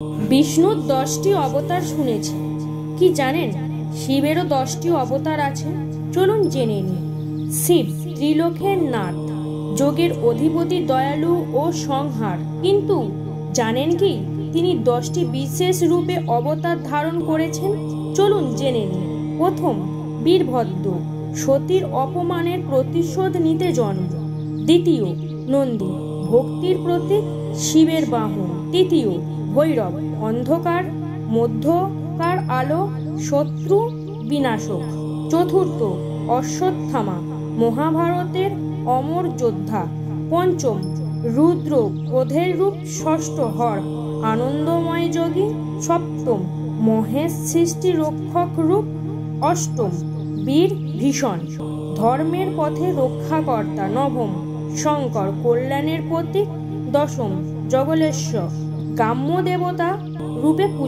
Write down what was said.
বিষ্ণুর 10টি অবতার শুনেছি, কি জানেন শিবেরও 10টি অবতার আছে? চলুন জেনে নিই। শিব ত্রিলোকের নাথ, যোগের অধিপতি, দয়ালু ও সংহার। কিন্তু জানেন কি তিনি 10টি বিশেষ রূপে অবতার ধারণ করেছেন? চলুন জেনে নিই। প্রথম, বীরভদ্র, সতীর অপমানের প্রতিশোধ নিতে জন্ম। দ্বিতীয়, নন্দী, ভক্তির প্রতীক, শিবের বাহন। তৃতীয়, ভৈরব, অন্ধকার মধ্যকার আলো, শত্রু বিনাশক। চতুর্থ, অশ্বত্থামা, মহাভারতের অমর যোদ্ধা। পঞ্চম, রুদ্র, ক্রোধের রূপ। ষষ্ঠ, হর, আনন্দময় যোগী। সপ্তম, মহেশ, সৃষ্টি রক্ষক রূপ। অষ্টম, বীর ভীষণ, ধর্মের পথে রক্ষাকর্তা। নবম, শঙ্কর, কল্যাণের প্রতীক। দশম, জগলেশ্বর, গ্রাম্য দেবতা রূপে পূজা।